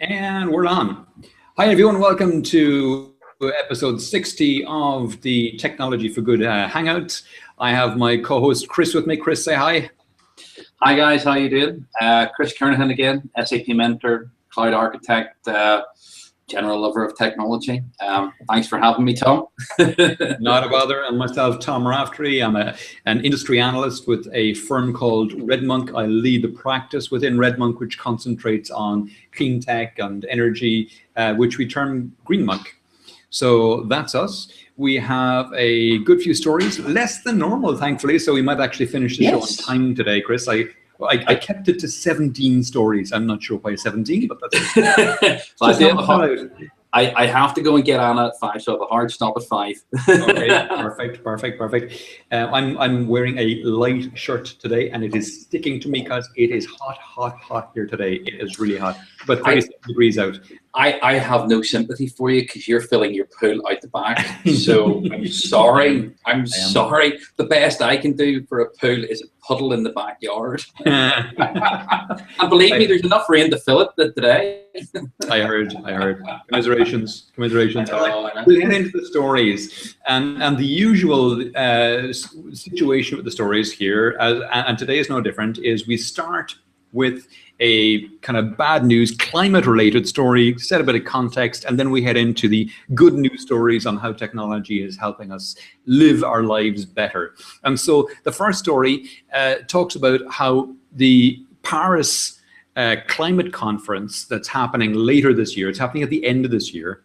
And we're on. Hi, everyone. Welcome to episode 60 of the Technology for Good Hangout. I have my co-host Chris with me. Chris, say hi. Hi, guys. How you doing? Chris Kernahan again, SAP mentor, cloud architect, general lover of technology. Thanks for having me, Tom. Not a bother. And myself, Tom Raftery. I'm an industry analyst with a firm called Redmonk. I lead the practice within Redmonk, which concentrates on clean tech and energy, which we term Greenmonk. So that's us. We have a good few stories, less than normal, thankfully. So we might actually finish the show on time today, Chris. I kept it to 17 stories. I'm not sure why 17, but that's I have to go and get Anna at 5, so I have a hard stop at 5. Okay, perfect. I'm wearing a light shirt today, and it is sticking to me because it is hot here today. It is really hot, but 37 degrees out. I have no sympathy for you because you're filling your pool out the back. So I'm sorry. I'm sorry. The best I can do for a pool is a puddle in the backyard. And believe me, there's enough rain to fill it today. I heard. Commiserations. We'll get into the stories, and the usual situation with the stories here, and today is no different. Is we start with a kind of bad news, climate-related story, set a bit of context, and then we head into the good news stories on how technology is helping us live our lives better. And so the first story talks about how the Paris climate conference that's happening later this year, it's happening at the end of this year,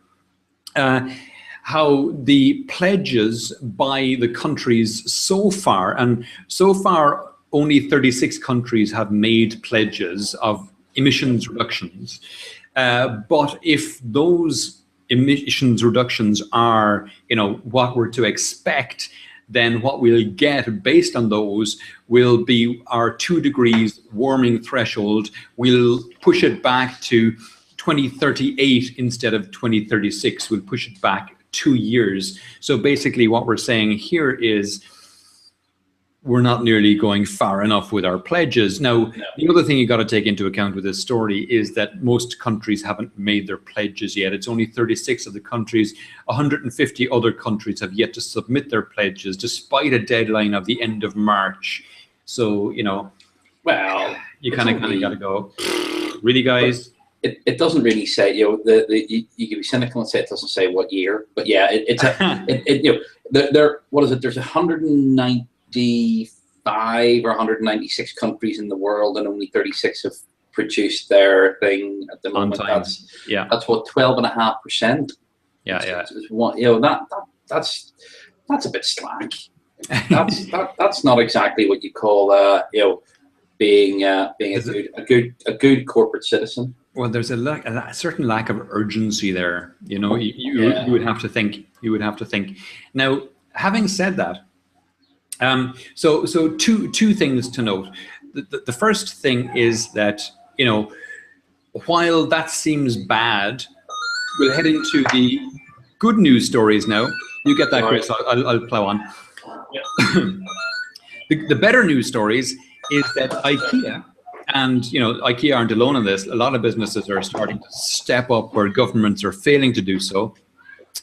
how the pledges by the countries so far only 36 countries have made pledges of emissions reductions. But if those emissions reductions are, what we're to expect, then what we'll get based on those will be our 2 degrees warming threshold. We'll push it back to 2038 instead of 2036. We'll push it back 2 years. So basically what we're saying here is we're not nearly going far enough with our pledges. Now, the other thing you got to take into account with this story is that most countries haven't made their pledges yet. It's only 36 of the countries. 150 other countries have yet to submit their pledges, despite a deadline of the end of March. So, well, you kind of got to go, really, guys? It doesn't really say, you can be cynical and say it doesn't say what year, but yeah, what is it? There's 195 or 196 countries in the world, and only 36 have produced their thing at the moment. That's what, 12.5%. That's a bit slack. That's not exactly what you call being a good corporate citizen. Well, there's a certain lack of urgency there. You would have to think. Now, having said that, so two things to note. The first thing is that, while that seems bad, we'll head into the good news stories now. You get that, Chris? I'll plow on. Yeah. The better news stories is that IKEA, and IKEA aren't alone in this. A lot of businesses are starting to step up where governments are failing to do so.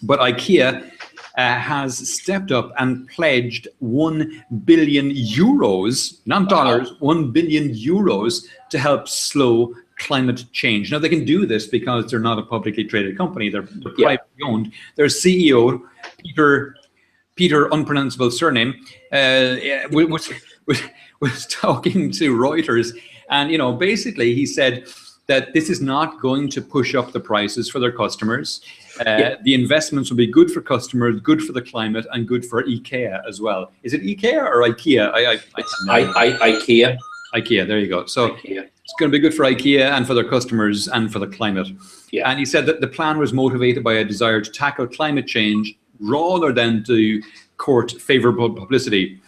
But IKEA has stepped up and pledged 1 billion euros, not dollars, 1 billion euros to help slow climate change. Now, they can do this because they're not a publicly traded company. They're privately owned. Their CEO, Peter unpronounceable surname, was talking to Reuters, and basically he said that this is not going to push up the prices for their customers. The investments will be good for customers, good for the climate, and good for IKEA as well. Is it IKEA or IKEA? IKEA. IKEA, there you go. So IKEA. It's going to be good for IKEA and for their customers and for the climate. Yeah. And he said that the plan was motivated by a desire to tackle climate change rather than to court favorable publicity.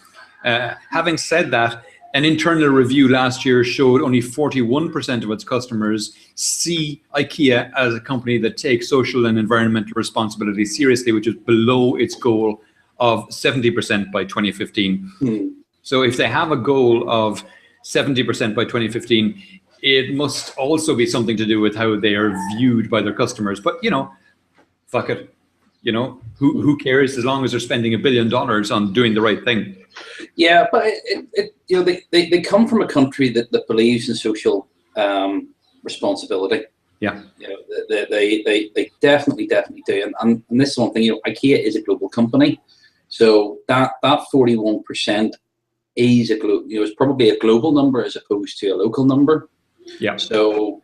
Having said that, an internal review last year showed only 41% of its customers see IKEA as a company that takes social and environmental responsibility seriously, which is below its goal of 70% by 2015. So if they have a goal of 70% by 2015, it must also be something to do with how they are viewed by their customers. But fuck it, who cares as long as they're spending $1 billion on doing the right thing. Yeah, but they come from a country that believes in social responsibility. Yeah, they definitely do, and this is one thing. IKEA is a global company, so that 41% is it's probably a global number as opposed to a local number. Yeah. So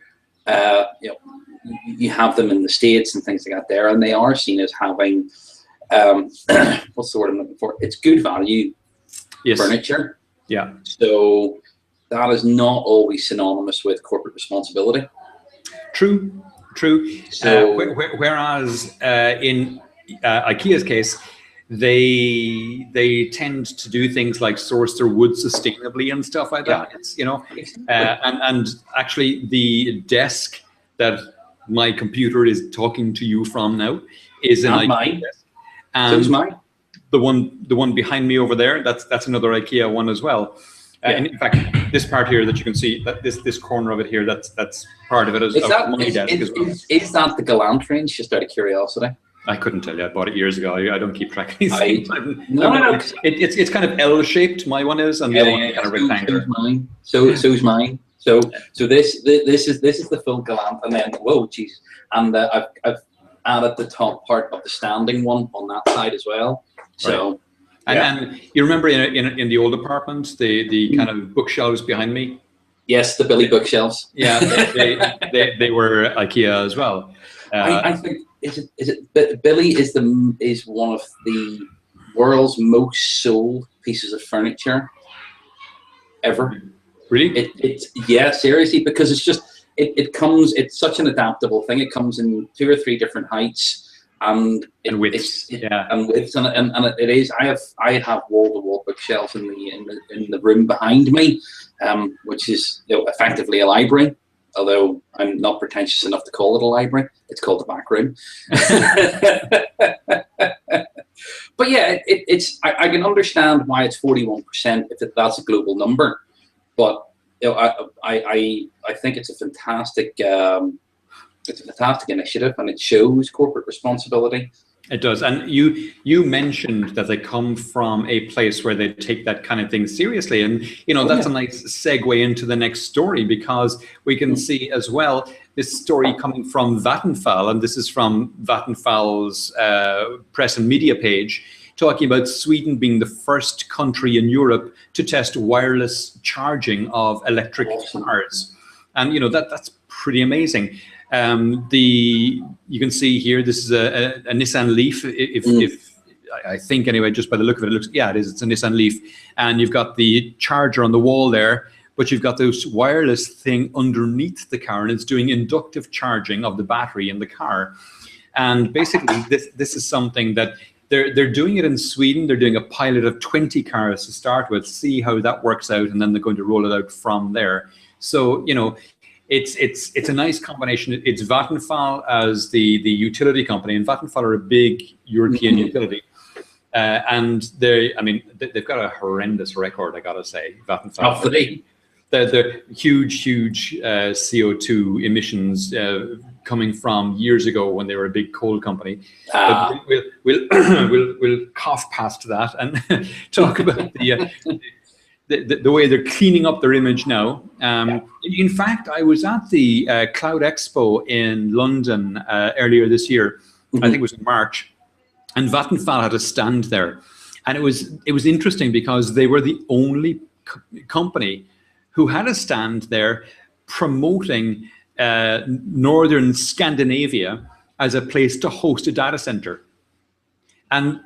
you have them in the States and things like that there, and they are seen as having what's the word I'm looking for? It's good value furniture. Yeah. So that is not always synonymous with corporate responsibility. True. So, whereas in IKEA's case, they tend to do things like source their wood sustainably and stuff like that. It's, and actually the desk that my computer is talking to you from now is an IKEA desk. And so's mine. The one behind me over there, that's another IKEA one as well. And in fact, this part here that you can see, that this corner of it here, that's part of it as my desk as well. Is that the Galant range? Just out of curiosity. I couldn't tell you. I bought it years ago. I don't keep track of these things. No. It's kind of L-shaped. My one is, and the other one is kind of rectangular. So's mine. So this is the full Galant, and then whoa, geez, and I've added the top part of the standing one on that side as well. So. Right. And you remember in the old apartment, the kind of bookshelves behind me? Yes, the Billy bookshelves. Yeah, they were IKEA as well. I think Billy is one of the world's most sold pieces of furniture ever. Really? Yeah, seriously, because it's such an adaptable thing. It comes in 2 or 3 different heights. And widths, and widths, and it is. I have wall-to-wall bookshelves in the room behind me, which is effectively a library. Although I'm not pretentious enough to call it a library, it's called the back room. But yeah, I can understand why it's 41% if that's a global number. But I think it's a fantastic. It's a fantastic initiative, and it shows corporate responsibility. It does. And you mentioned that they come from a place where they take that kind of thing seriously. And, that's a nice segue into the next story, because we can see as well this story coming from Vattenfall, and this is from Vattenfall's press and media page, talking about Sweden being the first country in Europe to test wireless charging of electric cars. And, that's pretty amazing. You can see here, this is a Nissan Leaf. If I think anyway, just by the look of it, it is. It's a Nissan Leaf, and you've got the charger on the wall there, but you've got this wireless thing underneath the car, and it's doing inductive charging of the battery in the car. And basically, this is something that they're doing it in Sweden. They're doing a pilot of 20 cars to start with, see how that works out, and then they're going to roll it out from there. So it's a nice combination. It's Vattenfall as the utility company, and Vattenfall are a big European utility, and they've got a horrendous record, I gotta say. Vattenfall, the huge CO2 emissions coming from years ago when they were a big coal company. But we'll cough past that and talk about the way they're cleaning up their image now. In fact, I was at the Cloud Expo in London earlier this year. I think it was in March, and Vattenfall had a stand there, and it was interesting because they were the only company who had a stand there promoting Northern Scandinavia as a place to host a data center. And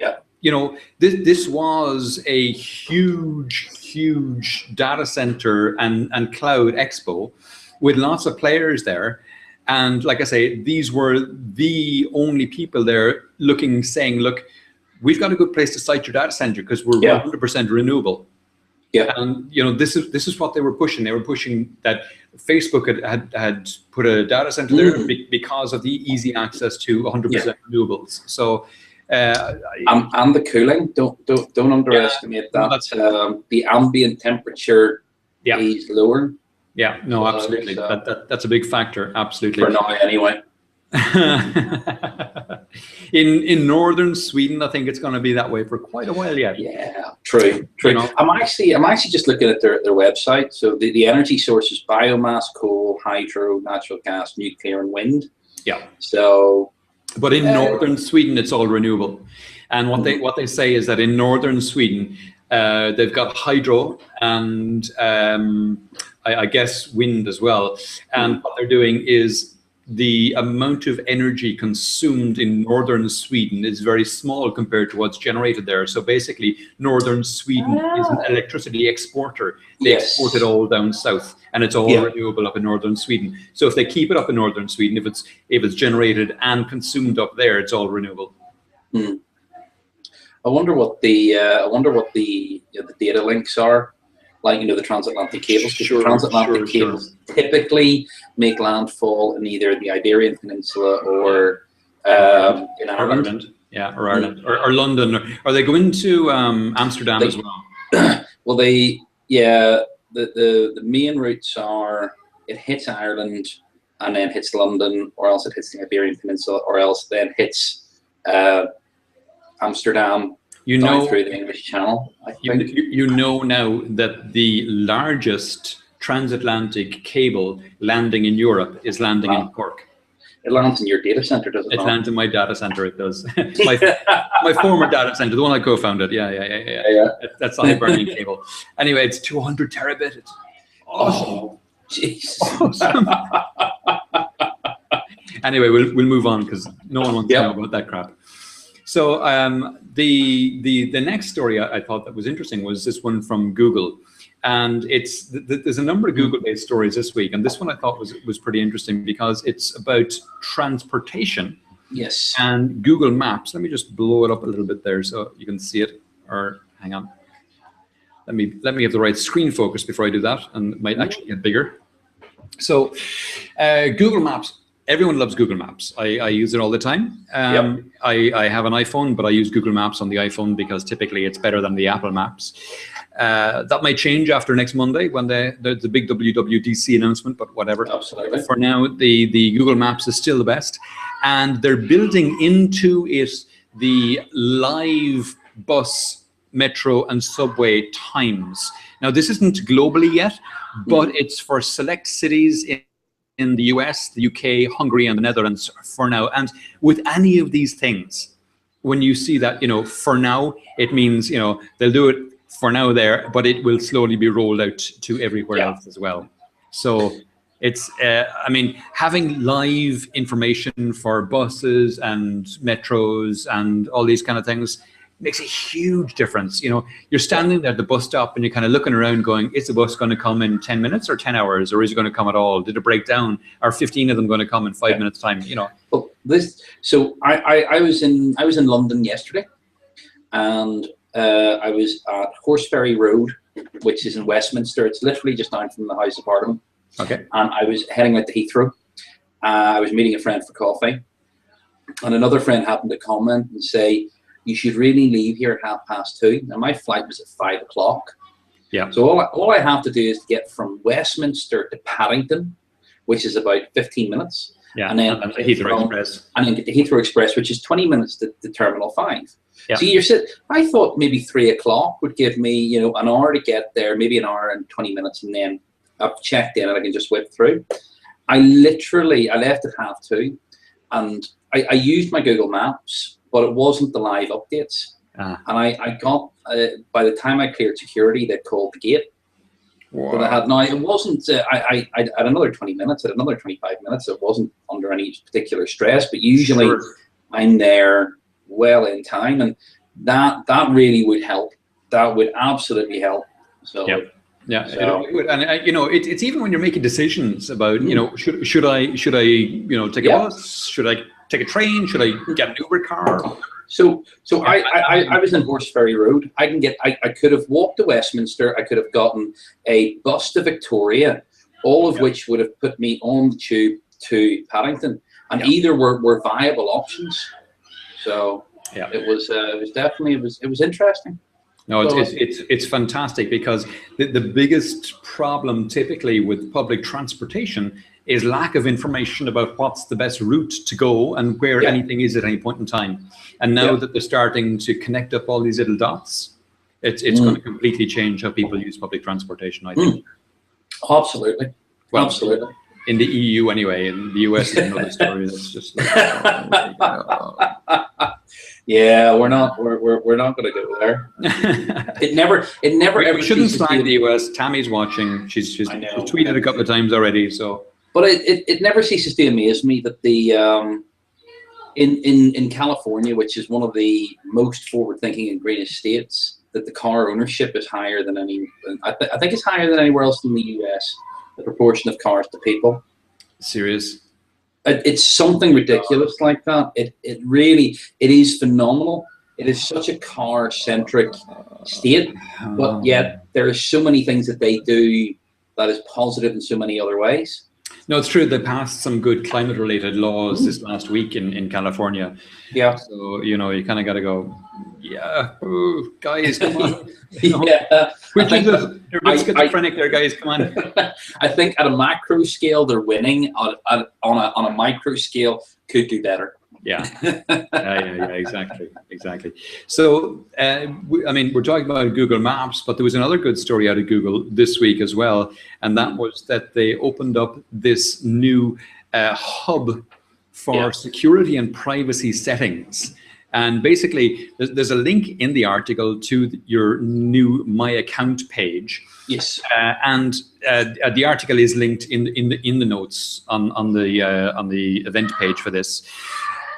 this was a huge data center and cloud expo with lots of players there. And like I say, these were the only people there saying, look, we've got a good place to site your data center because we're 100% renewable. Yeah. And this is what they were pushing. They were pushing that Facebook had put a data center there because of the easy access to 100% renewables. So and the cooling, don't underestimate that. The ambient temperature is lower. Yeah, no, absolutely. That's a big factor. Absolutely. For now, anyway. in northern Sweden, I think it's going to be that way for quite a while yet. Yeah, true. You know? I'm actually just looking at their website. So the energy sources: biomass, coal, hydro, natural gas, nuclear, and wind. Yeah. So, but in northern Sweden, it's all renewable. And what they say is that in northern Sweden, they've got hydro and I guess wind as well. And what they're doing is the amount of energy consumed in northern Sweden is very small compared to what's generated there. So basically, northern Sweden is an electricity exporter. They export it all down south, and it's all renewable up in northern Sweden. So if they keep it up in northern Sweden, if it's generated and consumed up there, it's all renewable. I wonder what the the data links are. Like, the transatlantic cables, because the transatlantic cables typically make landfall in either the Iberian Peninsula or in Ireland. Yeah, or Ireland, or London. Or they go into Amsterdam as well. Well, the main routes are, it hits Ireland and then hits London, or else it hits the Iberian Peninsula, or else then hits Amsterdam. Down through the English Channel, I think. You know now that the largest transatlantic cable landing in Europe is landing in Cork. It lands in your data center, does it? It lands in my data center. It does. my former data center, the one I co-founded. Yeah. That's the Hibernian cable. Anyway, it's 200 terabit. It's awesome. Oh, jeez. Awesome. Anyway, we'll move on because no one wants to know about that crap. So the next story I thought that was interesting was this one from Google, and there's a number of Google-based stories this week, and this one I thought was pretty interesting because it's about transportation. Yes. And Google Maps. Let me just blow it up a little bit there so you can see it. Or hang on. Let me have the right screen focus before I do that, and it might actually get bigger. So Google Maps. Everyone loves Google Maps. I use it all the time. I have an iPhone, but I use Google Maps on the iPhone because typically it's better than the Apple Maps. That might change after next Monday when the big WWDC announcement, but whatever. Absolutely. For now, the Google Maps is still the best. And they're building into it the live bus, metro, and subway times. Now, this isn't globally yet, but it's for select cities in the US, the UK, Hungary, and the Netherlands for now. And with any of these things, when you see that, for now, it means, they'll do it for now there, but it will slowly be rolled out to everywhere else as well. So it's, having live information for buses and metros and all these kind of things makes a huge difference. You're standing there at the bus stop and you're kind of looking around going, is the bus going to come in 10 minutes or 10 hours, or is it going to come at all? Did it break down? Are 15 of them going to come in 5 minutes time? Well, I was in London yesterday, and I was at Horseferry Road, which is in Westminster. It's literally just down from the House of Parliament. Okay. And I was heading out to Heathrow. I was meeting a friend for coffee, and another friend happened to comment and say, you should really leave here at 2:30. Now, my flight was at 5 o'clock. Yeah. So all I have to do is get from Westminster to Paddington, which is about 15 minutes. Yeah. And then Heathrow Express. And then get the Heathrow Express, which is 20 minutes to Terminal 5. Yeah. So I thought maybe 3 o'clock would give me, an hour to get there, maybe an hour and 20 minutes, and then I've checked in and I can just whip through. I left at 2:30, and I used my Google Maps, but it wasn't the live updates. And I got, by the time I cleared security, they'd called the gate. Wow. But it wasn't, I had another 20 minutes, I had another 25 minutes. It wasn't under any particular stress, but usually I'm there well in time, and that really would help. That would absolutely help. So. Yeah, so, and it's even when you're making decisions about, should I take a bus? Should I take a train? Should I get an Uber car? So I was in Horseferry Road. I could have walked to Westminster. I could have gotten a bus to Victoria, all of which would have put me on the tube to Paddington, and either were viable options. So it was definitely interesting. No, So, it's fantastic, because the biggest problem typically with public transportation is lack of information about what's the best route to go and where yeah, anything is at any point in time. And now yeah. that they're starting to connect up all these little dots, it's going to completely change how people use public transportation, I think. Absolutely. Well, Absolutely. in the EU anyway. In the US is another story. That's just like, Yeah, we're not going to go there. It never we ever shouldn't ceases slag to. the US. Tammy's watching. She's I know. tweeted a couple of times already. So, But it never ceases to amaze me that the in California, which is one of the most forward-thinking and greenest states, that the car ownership is higher than any. I think it's higher than anywhere else in the US. The proportion of cars to people. serious. It's something ridiculous like that. It really is phenomenal. It is such a car-centric state, but yet there are so many things that they do that is positive in so many other ways. No, it's true. They passed some good climate-related laws this last week in California. Yeah. So, you kind of got to go, yeah, guys, come on. Yeah. You're a bit schizophrenic there, guys. Come on. I think at a macro scale, they're winning. On a micro scale, could do better. Yeah, exactly. So, we're talking about Google Maps, but there was another good story out of Google this week as well, and that was that they opened up this new hub for security and privacy settings. And basically, there's a link in the article to your new My Account page. Yes. And the article is linked in the notes on the event page for this.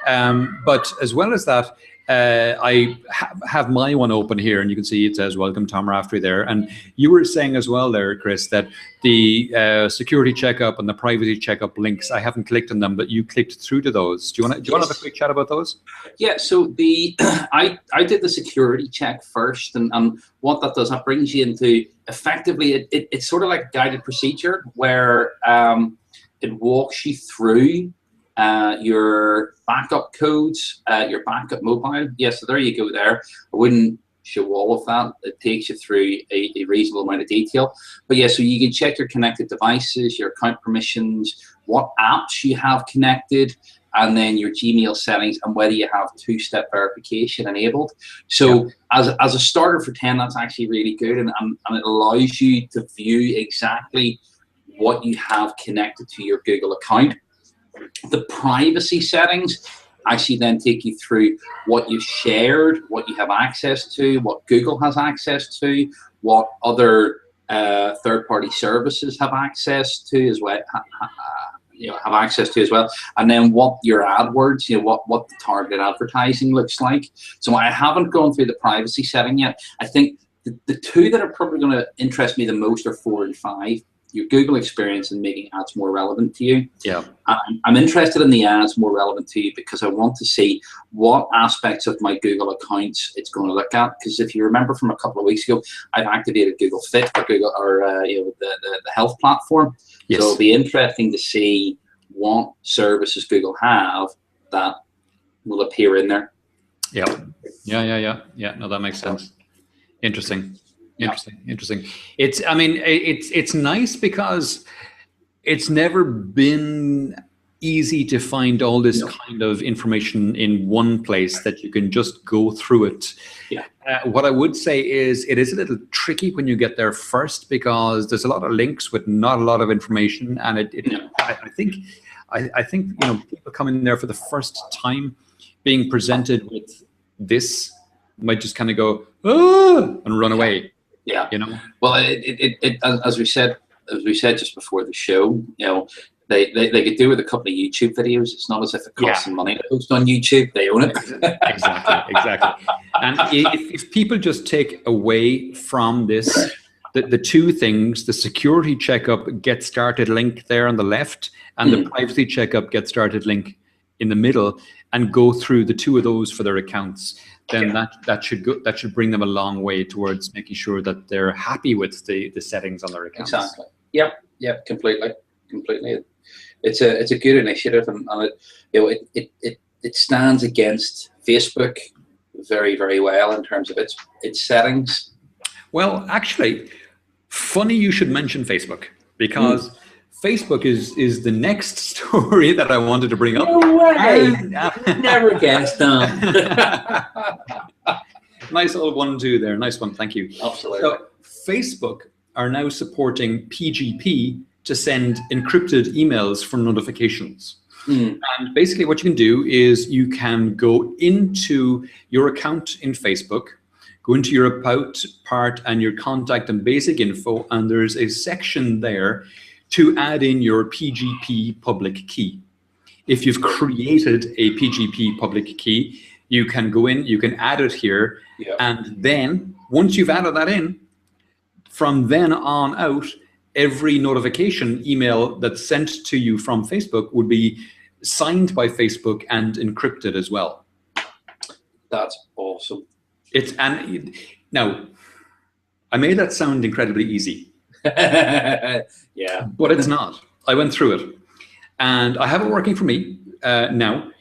But as well as that, I have my one open here, and you can see it says "Welcome Tom Raftery" there. And you were saying as well there, Chris, that the security checkup and the privacy checkup links, I haven't clicked on them, but you clicked through to those. Do you want to have a quick chat about those? Yeah. So I did the security check first, and what that does, that brings you into effectively it's sort of like a guided procedure where it walks you through your backup codes, your backup mobile. Yeah, so there you go there. I wouldn't show all of that. It takes you through a reasonable amount of detail. But yeah, so you can check your connected devices, your account permissions, what apps you have connected, and then your Gmail settings, and whether you have two-step verification enabled. So as a starter for 10, that's actually really good, and it allows you to view exactly what you have connected to your Google account. The privacy settings actually then take you through what you've shared, what you have access to, what Google has access to, what other third-party services have access to as well. And then what your AdWords, what the targeted advertising looks like. So I haven't gone through the privacy setting yet. I think the two that are probably going to interest me the most are 4 and 5. Your Google experience and making ads more relevant to you. Yeah, I'm interested in the ads more relevant to you because I want to see what aspects of my Google accounts it's going to look at. Because if you remember from a couple of weeks ago, I've activated Google Fit or the health platform. Yes. So it'll be interesting to see what services Google have that will appear in there. Yeah. No, that makes sense. Interesting. It's nice because it's never been easy to find all this kind of information in one place that you can just go through it. Yeah. What I would say is it is a little tricky when you get there first because there's a lot of links with not a lot of information, and I think people coming there for the first time being presented with this might just kind of go and run away. Yeah. Well, as we said just before the show, they could do with a couple of YouTube videos. It's not as if it costs them money to post on YouTube. They own it. Exactly. And if people just take away from this the two things, the security checkup get started link there on the left, and the privacy checkup get started link in the middle, and go through the two of those for their accounts, then that should bring them a long way towards making sure that they're happy with the settings on their accounts. Exactly. Yep. Completely. It's a good initiative, and it stands against Facebook, very, very well in terms of its settings. Well, actually, funny you should mention Facebook, because Facebook is the next story that I wanted to bring up. No way! Never guessed that. Nice little 1-2 there. Nice one. Thank you. Absolutely. So Facebook are now supporting PGP to send encrypted emails for notifications. And basically what you can do is you can go into your account in Facebook, go into your About part and your contact and basic info, and there's a section there to add in your PGP public key. If you've created a PGP public key, you can go in, you can add it here, and then once you've added that in, from then on out, every notification email that's sent to you from Facebook would be signed by Facebook and encrypted as well. That's awesome. Now, I made that sound incredibly easy. Yeah. But it's not. I went through it, and I have it working for me now.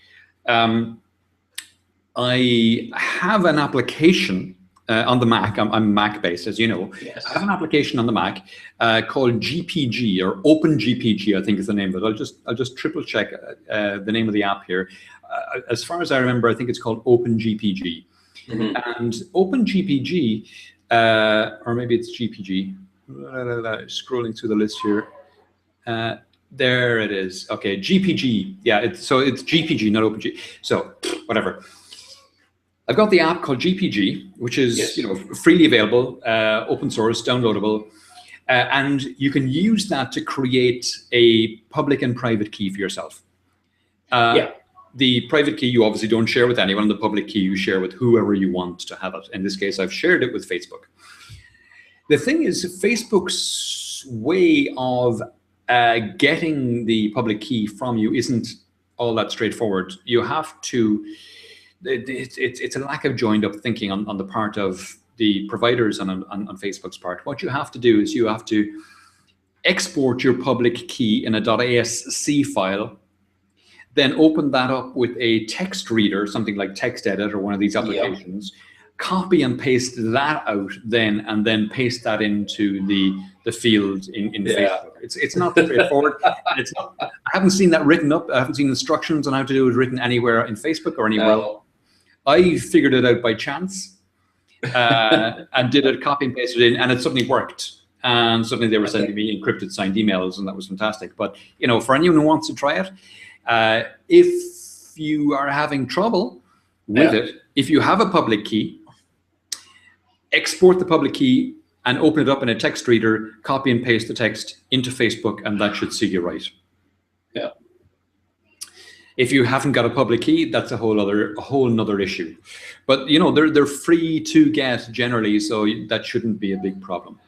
I have an application on the Mac. I'm Mac-based, as you know. Yes. I have an application on the Mac called GPG, or OpenGPG, I think is the name of it. I'll just triple check the name of the app here. As far as I remember, I think it's called OpenGPG. And OpenGPG, or maybe it's GPG. Scrolling through the list here. There it is. Okay, GPG. Yeah, so it's GPG, not OpenG. So whatever. I've got the app called GPG, which is freely available, open source, downloadable, and you can use that to create a public and private key for yourself. The private key you obviously don't share with anyone, and the public key you share with whoever you want to have it. In this case, I've shared it with Facebook. The thing is, Facebook's way of getting the public key from you isn't all that straightforward. You have to. It's a lack of joined up thinking on the part of the providers and on Facebook's part. What you have to do is you have to export your public key in a .asc file, then open that up with a text reader, something like TextEdit or one of these applications, copy and paste that out then, and then paste that into the field in Facebook. It's not straightforward. It's not, I haven't seen that written up. I haven't seen instructions on how to do it written anywhere in Facebook or anywhere else. I figured it out by chance and did it, copy and pasted it in, and it suddenly worked. And suddenly they were sending me encrypted signed emails, and that was fantastic. But for anyone who wants to try it, if you are having trouble with it, if you have a public key, export the public key and open it up in a text reader, copy and paste the text into Facebook, and that should see you right. Yeah. If you haven't got a public key, that's a whole nother issue. But they're free to get generally, so that shouldn't be a big problem.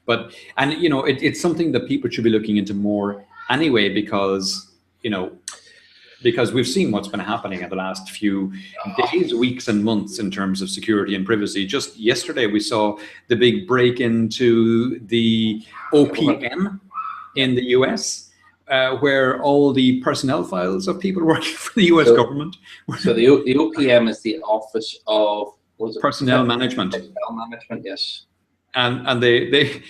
But it's something that people should be looking into more anyway, because we've seen what's been happening in the last few days, weeks, and months in terms of security and privacy. Just yesterday, we saw the big break into the OPM in the US. Where all the personnel files of people working for the US government. So the OPM is the Office of Personnel Management. Personnel Management, yes. And the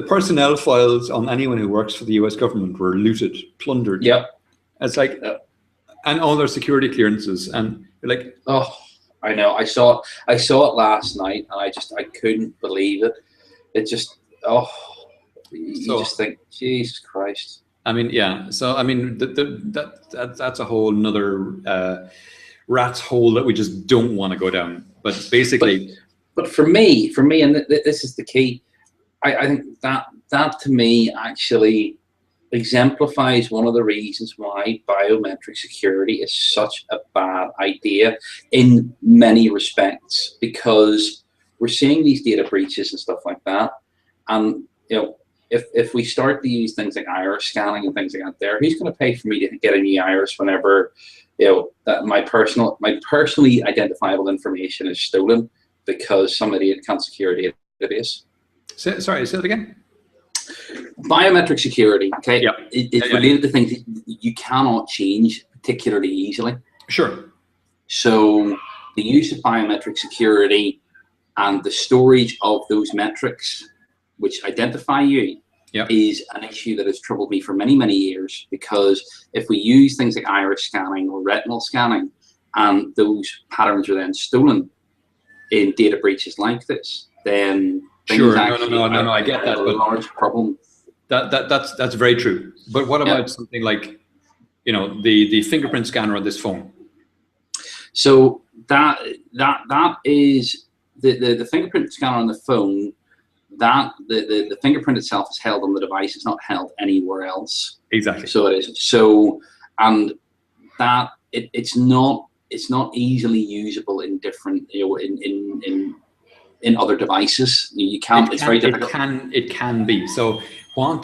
personnel files on anyone who works for the US government were looted, plundered. Yep. It's like, and all their security clearances, and you're like, oh, I know. I saw it last night, and I couldn't believe it. It just you just think, Jesus Christ. I mean, yeah. So I mean, that's a whole nother rat's hole that we just don't want to go down. But basically, but for me, and this is the key. I think that to me actually exemplifies one of the reasons why biometric security is such a bad idea in many respects, because we're seeing these data breaches and stuff like that, and if we start to use things like iris scanning and things like that, who's going to pay for me to get a new iris whenever that my personally identifiable information is stolen because some idiot can't secure a database? Sorry, say it again. Biometric security, okay, it's related to things that you cannot change particularly easily. Sure. So the use of biometric security and the storage of those metrics which identify you is an issue that has troubled me for many, many years, because if we use things like iris scanning or retinal scanning and those patterns are then stolen in data breaches like this, then no, I get that, a large problem. That's very true. But what about something like, you know, the fingerprint scanner on this phone? So that is the fingerprint scanner on the phone. That the fingerprint itself is held on the device. It's not held anywhere else. Exactly. So it is. So, and that it's not easily usable in different, you know, in other devices. You can't. It's very difficult. It can be. So what?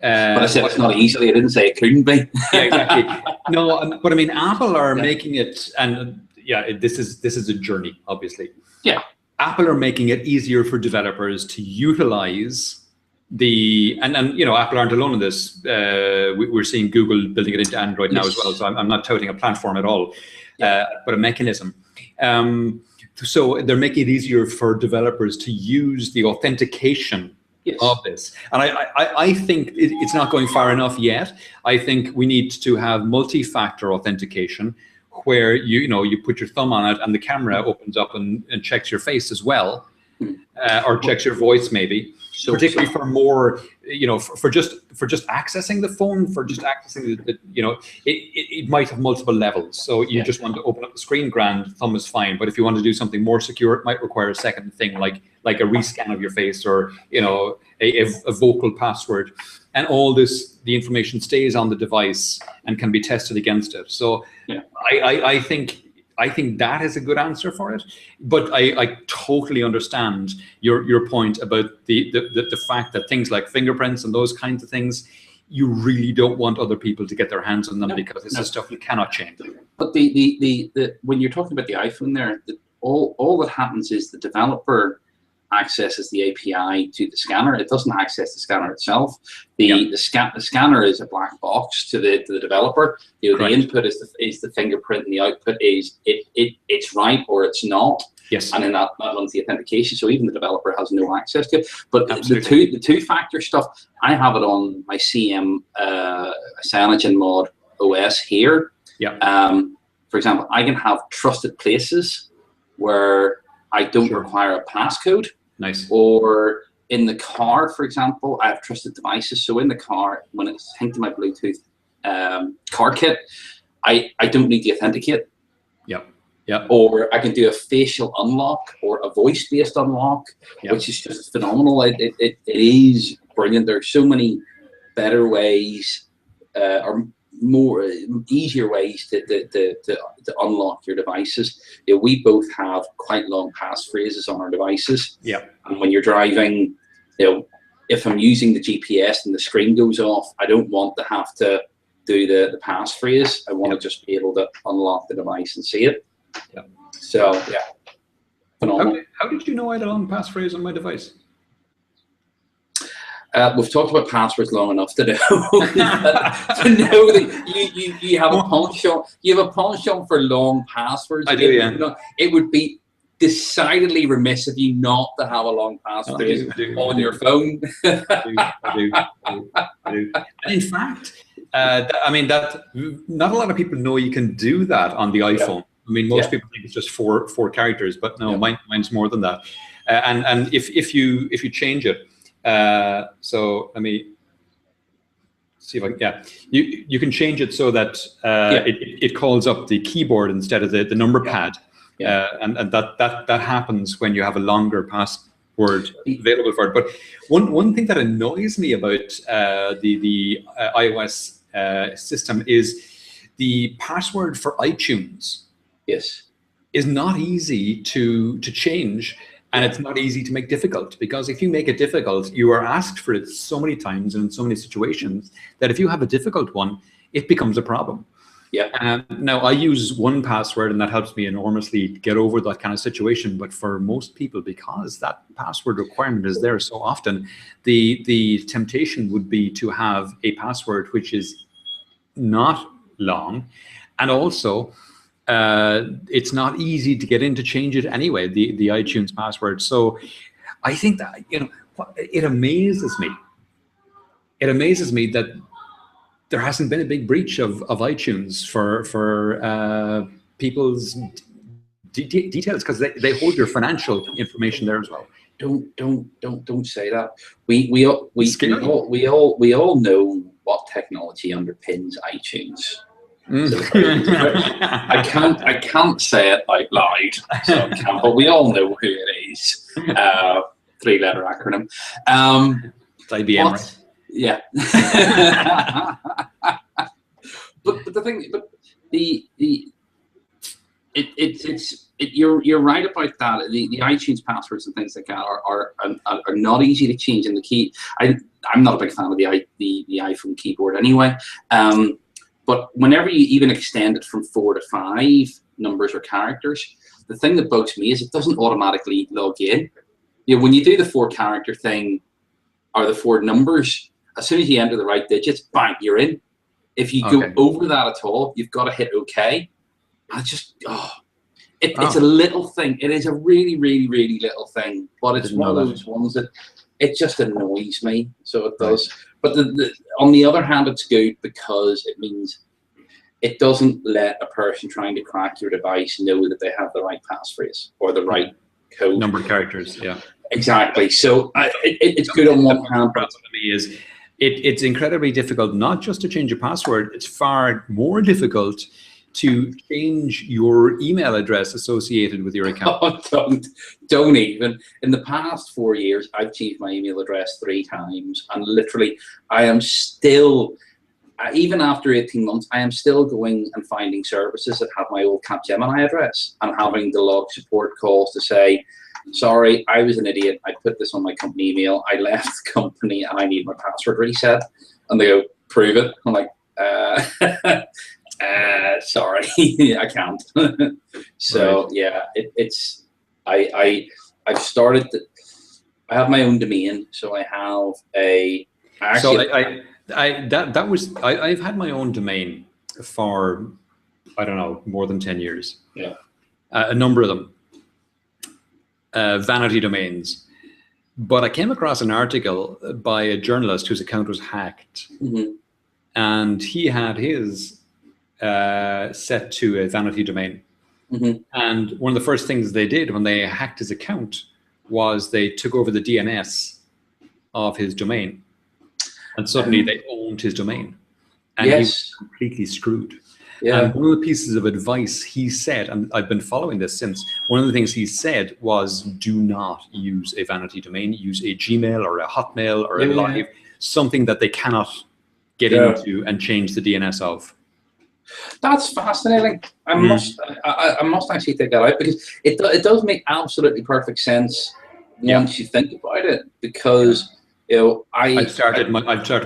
But I said it's not easily. I didn't say it couldn't be. Yeah, exactly. No, but I mean, Apple are making it, and this is a journey, obviously. Yeah. Apple are making it easier for developers to utilize the, and you know, Apple aren't alone in this. We're seeing Google building it into Android now as well. So I'm not touting a platform at all, but a mechanism. So they're making it easier for developers to use the authentication of this. And I think it's not going far enough yet. I think we need to have multi-factor authentication, where you put your thumb on it and the camera opens up and checks your face as well, or checks your voice maybe. So, particularly for more, you know, for just accessing the phone, for just accessing the you know, it might have multiple levels. So you just want to open up the screen, grand, thumb is fine. But if you want to do something more secure, it might require a second thing, like a rescan of your face, or, you know, a vocal password. And all this, the information stays on the device and can be tested against it. So I think that is a good answer for it. But I totally understand your point about the fact that things like fingerprints and those kinds of things, you really don't want other people to get their hands on them, because this is stuff you cannot change. But the when you're talking about the iPhone there, all that happens is the developer accesses the API to the scanner. It doesn't access the scanner itself. The scanner is a black box to the developer. You know, the input is the fingerprint, and the output is it's right or it's not. Yes. And then that runs the authentication. So even the developer has no access to it. But the two-factor stuff, I have it on my CM CyanogenMod OS here. Yeah. For example, I can have trusted places where I don't require a passcode. Nice. Or in the car, for example, I have trusted devices. So in the car, when it's linked to my Bluetooth car kit, I don't need to authenticate. Yep. Yep. Or I can do a facial unlock or a voice-based unlock, which is just phenomenal. It is brilliant. There are so many better ways, or more easier ways to unlock your devices. You know, we both have quite long passphrases on our devices. Yeah. And when you're driving, you know, if I'm using the GPS and the screen goes off, I don't want to have to do the passphrase. I want to just be able to unlock the device and see it. Yeah. So yeah, phenomenal. How did you know I had a long passphrase on my device? We've talked about passwords long enough to know that you have a penchant. You have a penchant for long passwords. I do, yeah. You know, it would be decidedly remiss of you not to have a long password on your phone. I do. And in fact, I mean, that not a lot of people know you can do that on the iPhone. I mean, most people think it's just four characters, but no, mine's more than that. And if you change it. So let me see if I can, you can change it so that it calls up the keyboard instead of the number pad. And that happens when you have a longer password available for it. But one thing that annoys me about the iOS system is the password for iTunes is not easy to change. And it's not easy to make difficult, because if you make it difficult, you are asked for it so many times and in so many situations that if you have a difficult one, it becomes a problem. Yeah. Now, I use one password, and that helps me enormously get over that kind of situation. But for most people, because that password requirement is there so often, the temptation would be to have a password which is not long, and also it's not easy to get in to change it anyway, the iTunes password. So I think that, it amazes me. It amazes me that there hasn't been a big breach of iTunes for people's details, because they hold your financial information there as well. Don't say that. We all know what technology underpins iTunes. So I can't say it out loud, so I can't, but we all know who it is. 3-letter acronym. It's IBM, right? Yeah. but the thing, you're right about that. The iTunes passwords and things like that are not easy to change. And the key, I'm not a big fan of the iPhone keyboard anyway. But whenever you even extend it from 4 to 5 numbers or characters, the thing that bugs me is it doesn't automatically log in. When you do the 4-character thing or the 4 numbers, as soon as you enter the right digits, bang, you're in. If you go over that at all, you've got to hit OK. It's a little thing. It is a really, really, really little thing, but it's one of those ones that it just annoys me. So it does. But on the other hand, it's good because it means it doesn't let a person trying to crack your device know that they have the right passphrase or the right code. Number of characters, yeah. Exactly. So it's good on one hand. But to me is it's incredibly difficult not just to change your password. It's far more difficult to change your email address associated with your account. Oh, don't even. In the past 4 years, I've changed my email address 3 times, and literally, I am still, even after 18 months, I am still going and finding services that have my old Capgemini address and having to log support calls to say, sorry, I was an idiot. I put this on my company email. I left the company and I need my password reset. And they go, prove it. I'm like, sorry, I can't. So right. Yeah, I've started to, I have my own domain, so I have a. I've had my own domain for, I don't know, more than 10 years. Yeah, a number of them, vanity domains. But I came across an article by a journalist whose account was hacked, and he had his set to a vanity domain. And one of the first things they did when they hacked his account was they took over the DNS of his domain, and suddenly they owned his domain, and he was completely screwed. Yeah. And one of the pieces of advice he said, and I've been following this since, one of the things he said was, do not use a vanity domain, use a Gmail or a Hotmail or a Live, something that they cannot get into and change the DNS of. That's fascinating. I must actually take that out, because it does make absolutely perfect sense once you think about it. Because I've started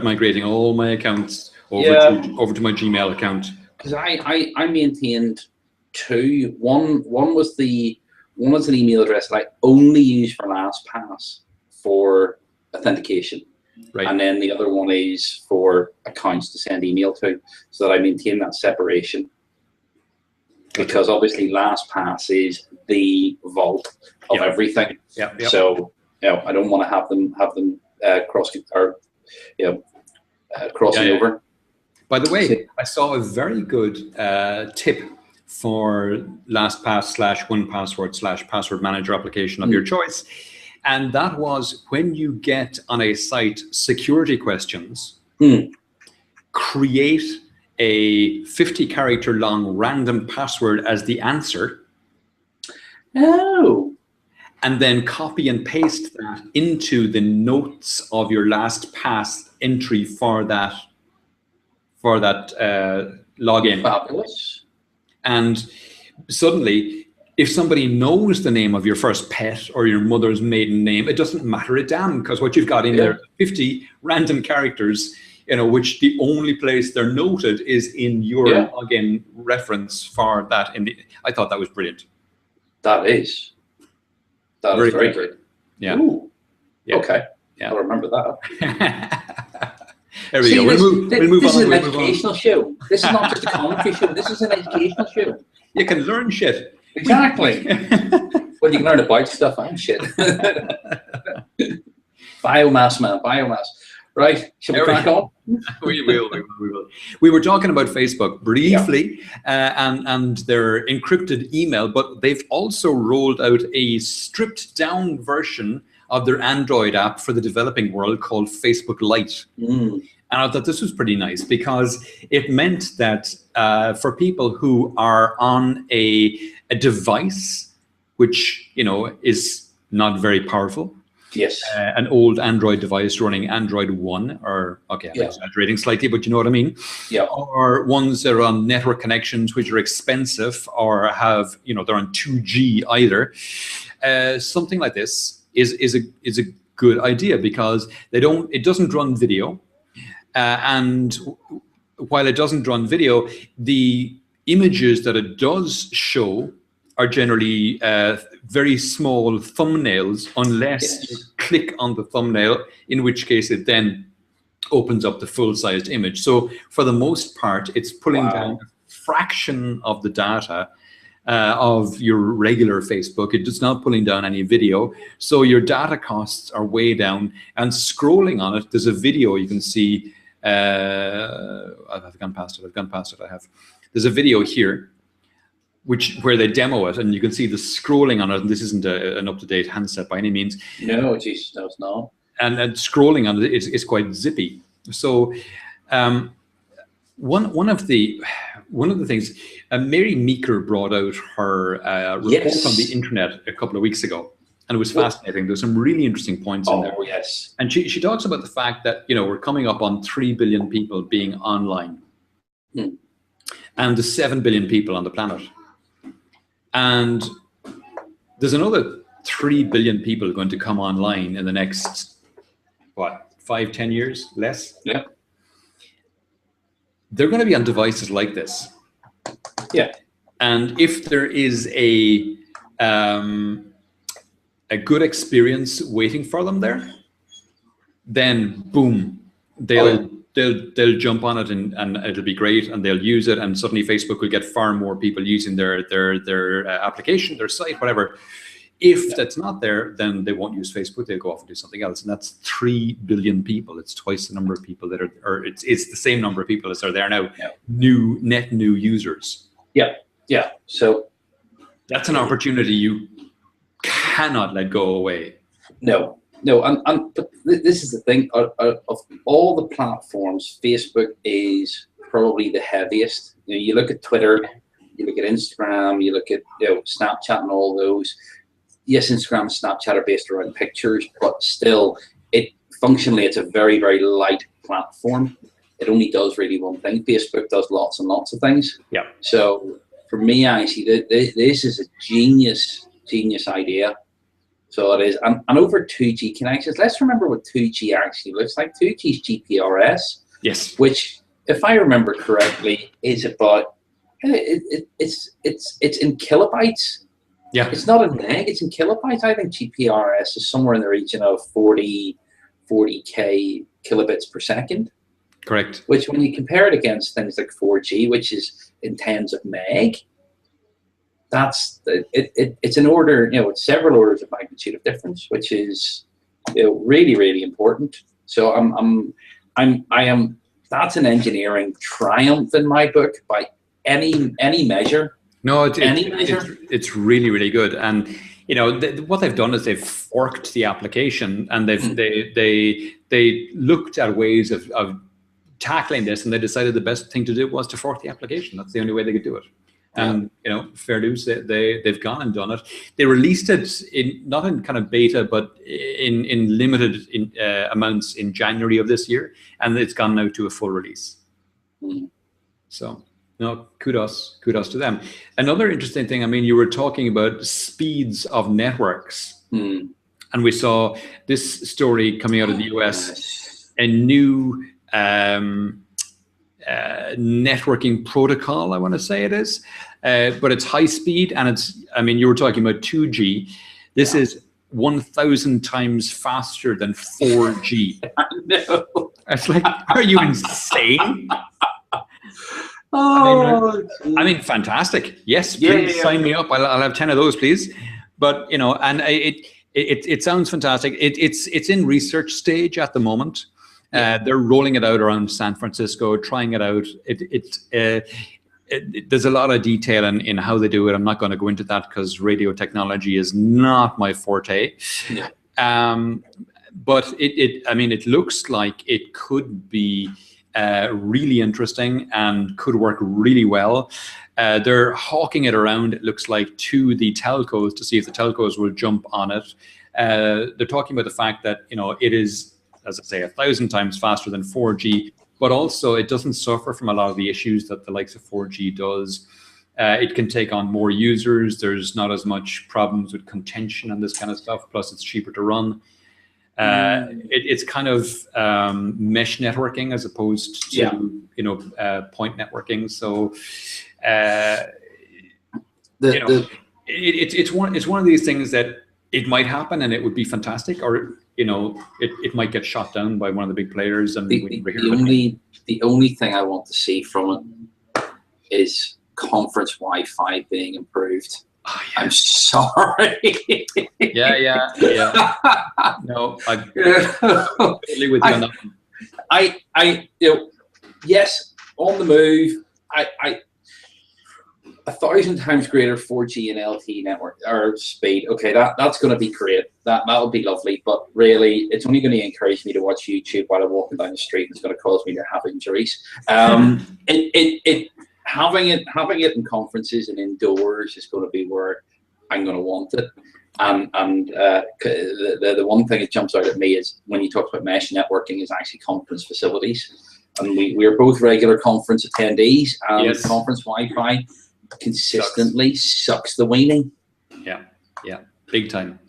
migrating all my accounts over to my Gmail account. Because I maintained 2. One was an email address that I only use for LastPass for authentication. Right. And then the other one is for accounts to send email to, so that I maintain that separation. Because obviously LastPass is the vault of everything. So I don't want to have them crossing over. By the way, I saw a very good tip for LastPass/1Password/password manager application of your choice. And that was, when you get on a site security questions, create a 50-character long random password as the answer. Oh. And then copy and paste that into the notes of your LastPass entry for that login. Fabulous. And suddenly, if somebody knows the name of your first pet or your mother's maiden name, it doesn't matter a damn, because what you've got in there, 50 random characters, which the only place they're noted is in your login reference for that. I thought that was brilliant. That is very good. Yeah. Ooh. Yeah. Okay. Yeah. I'll remember that. There we go. This is an educational show. This is not just a commentary show. This is an educational show. You can learn shit. Exactly. Well, you can learn about stuff and shit. Biomass, man, biomass. Right, should we crack on? We will. We were talking about Facebook briefly, and their encrypted email, but they've also rolled out a stripped down version of their Android app for the developing world called Facebook Lite. And I thought this was pretty nice because it meant that for people who are on a device which, you know, is not very powerful, yes, an old Android device running Android 1, or, okay, I'm exaggerating slightly, but you know what I mean? Yeah. Or ones that are on network connections which are expensive or have, you know, they're on 2G either. Something like this is a good idea because it doesn't run video. And while it doesn't run video, the images that it does show are generally very small thumbnails, unless you click on the thumbnail, in which case it then opens up the full-sized image. So for the most part, it's pulling down a fraction of the data of your regular Facebook. It's not pulling down any video. So your data costs are way down. And scrolling on it, there's a video you can see. I've gone past it. There's a video here where they demo it, and you can see the scrolling on it. And this isn't an up-to-date handset by any means. No, geez, no, it's not. And scrolling on it is quite zippy. So one of the things, Mary Meeker brought out her report on the internet a couple of weeks ago, and it was fascinating. There's some really interesting points in there. Oh, yes. And she talks about the fact that, you know, we're coming up on 3 billion people being online, and there's 7 billion people on the planet. And there's another 3 billion people going to come online in the next, what, 5-10 years, less? Yeah. They're going to be on devices like this. Yeah. And if there is a good experience waiting for them there, then boom, they'll jump on it, and it'll be great, and they'll use it, and suddenly Facebook will get far more people using their application, their site, whatever. If that's not there, then they won't use Facebook. They'll go off and do something else, and that's 3 billion people. It's twice the number of people that are, or it's the same number of people as are there now. Yeah. Net new users. Yeah, yeah. So that's an opportunity you cannot let go away. No, but this is the thing. Of all the platforms, Facebook is probably the heaviest. You know, you look at Twitter, you look at Instagram, you look at Snapchat and all those. Yes, Instagram and Snapchat are based around pictures, but still, functionally it's a very, very light platform. It only does really one thing. Facebook does lots and lots of things. Yeah. So for me, I see that this is a genius idea. So it is, and over 2G connections. Let's remember what 2G actually looks like. 2G is GPRS. Yes. Which, if I remember correctly, is about it's in kilobytes. Yeah. It's not a meg, it's in kilobytes. I think GPRS is somewhere in the region of 40K kilobits per second. Correct. Which, when you compare it against things like 4G, which is in tens of meg, it's an order, it's several orders of magnitude of difference, which is really, really important. So I am that's an engineering triumph in my book by any measure. No, it's really, really good. And what they've done is they've forked the application, and they looked at ways of tackling this, and they decided the best thing to do was to fork the application. That's the only way they could do it. And fair dues, they've gone and done it. They released it not in kind of beta, but in limited amounts in January of this year, and it's gone now to a full release. So no, kudos to them. Another interesting thing, I mean, you were talking about speeds of networks, and we saw this story coming out of the US, a new networking protocol, I want to say it is, but it's high speed, and you were talking about 2G. This is 1,000 times faster than 4G. I know. It's like, are you insane? Oh, I mean, fantastic. Yes, yeah, please yeah. sign me up. I'll have 10 of those, please. But, you know, and it sounds fantastic. It's in research stage at the moment. They're rolling it out around San Francisco, trying it out. There's a lot of detail in how they do it. I'm not going to go into that because radio technology is not my forte. Yeah. But I mean, it looks like it could be really interesting and could work really well. They're hawking it around, it looks like, to the telcos to see if the telcos will jump on it. They're talking about the fact that, you know, it is, as I say, 1,000 times faster than 4G, but also it doesn't suffer from a lot of the issues that the likes of 4G does. It can take on more users. There's not as much problems with contention and this kind of stuff. Plus, it's cheaper to run. It's kind of mesh networking as opposed to point networking. So it's one of these things that it might happen and it would be fantastic, or it might get shot down by one of the big players. And the only thing I want to see from it is conference Wi-Fi being improved. Oh, yeah. I'm sorry. Yeah. No, I'm totally with you on that one. I yes, on the move. I 1,000 times greater 4G and LTE network or speed. Okay, that's going to be great. That'll be lovely. But really, it's only going to encourage me to watch YouTube while I'm walking down the street. It's going to cause me to have injuries. Having it in conferences and indoors is going to be where I'm going to want it. And the one thing that jumps out at me is when you talk about mesh networking is actually conference facilities. And we're both regular conference attendees, and yes. Conference Wi-Fi consistently sucks the weaning. Yeah, big time.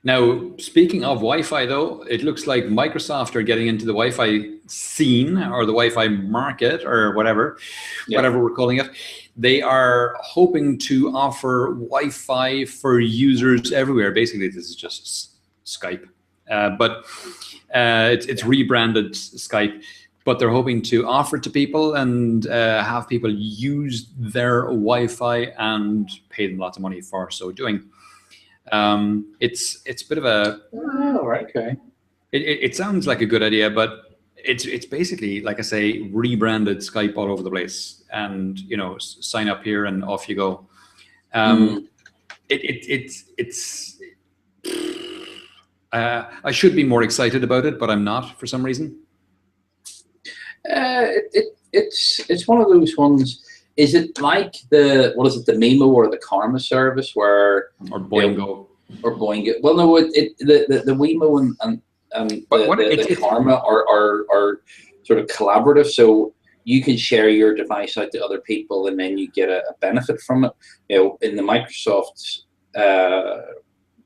Now, speaking of Wi-Fi, though, it looks like Microsoft are getting into the Wi-Fi scene or the Wi-Fi market or whatever we're calling it. They are hoping to offer Wi-Fi for users everywhere. Basically, this is just Skype, but it's rebranded Skype. But they're hoping to offer it to people and have people use their Wi-Fi and pay them lots of money for so doing. It's a bit of a okay. It sounds like a good idea, but it's basically, like I say, rebranded Skype all over the place, and sign up here and off you go. I should be more excited about it, but I'm not for some reason. It's one of those ones. Is it like the Mimo or the Karma service or Boingo? Or Boingo. Well, no, the Wemo and the Karma are sort of collaborative, so you can share your device out to other people, and then you get a benefit from it. In the Microsoft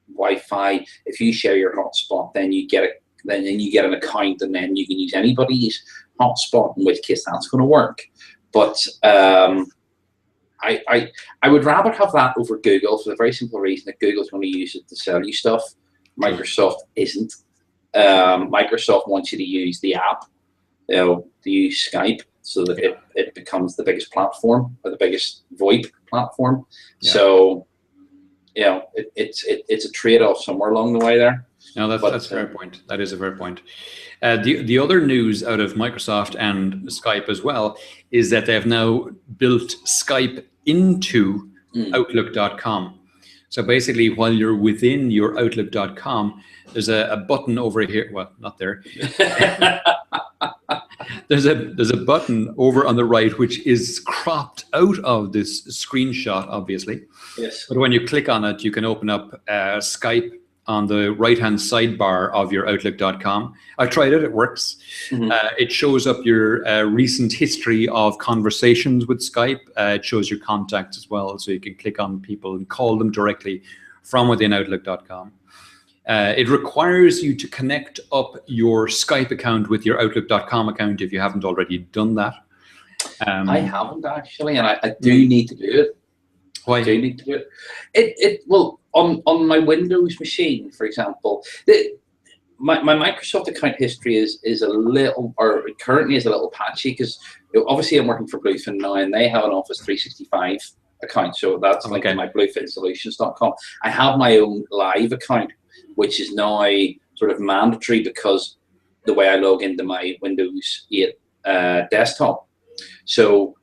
Wi-Fi, if you share your hotspot, then you get it. Then you get an account, and then you can use anybody's hotspot. In which case, that's going to work. But I would rather have that over Google for the very simple reason that Google's going to use it to sell you stuff. Microsoft isn't. Microsoft wants you to use the app, to use Skype, so that it becomes the biggest platform or the biggest VoIP platform. Yeah. So, it's a trade-off somewhere along the way there. No, that's a fair point. That is a fair point. The other news out of Microsoft and Skype as well is that they have now built Skype into Outlook.com. So basically, while you're within your Outlook.com, there's a button over here. Well, not there. There's a button over on the right which is cropped out of this screenshot, obviously. Yes. But when you click on it, you can open up Skype on the right-hand sidebar of your Outlook.com. I tried it, it works. Mm-hmm. It shows up your recent history of conversations with Skype. It shows your contacts as well, so you can click on people and call them directly from within Outlook.com. It requires you to connect up your Skype account with your Outlook.com account if you haven't already done that. I haven't actually, and I do need to do it. Why? I do need to do it. Well, on my Windows machine, for example, my Microsoft account history is a little, or currently is a little patchy, because obviously I'm working for Bluefin now, and they have an Office 365 account, so that's linked to my bluefinsolutions.com. I have my own live account, which is now sort of mandatory because the way I log into my Windows 8 desktop. So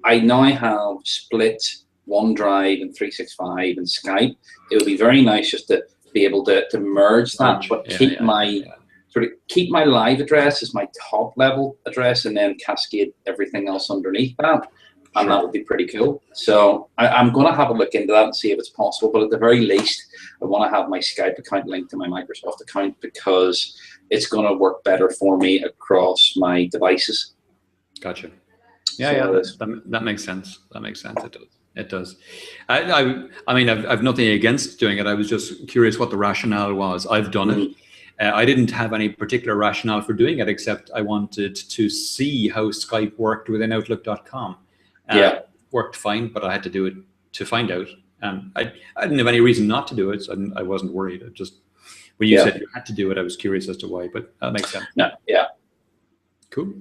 I now have split OneDrive and 365 and Skype. It would be very nice just to be able to merge that, but keep my live address as my top level address, and then cascade everything else underneath that. And that would be pretty cool. So I'm going to have a look into that and see if it's possible. But at the very least, I want to have my Skype account linked to my Microsoft account, because it's going to work better for me across my devices. Gotcha. Yeah, that makes sense. That makes sense. It does. I mean, I've nothing against doing it. I was just curious what the rationale was. I've done it. I didn't have any particular rationale for doing it, except I wanted to see how Skype worked within Outlook.com. Worked fine, but I had to do it to find out. I didn't have any reason not to do it, so I wasn't worried. It just, when you said you had to do it, I was curious as to why, but that makes sense. Cool.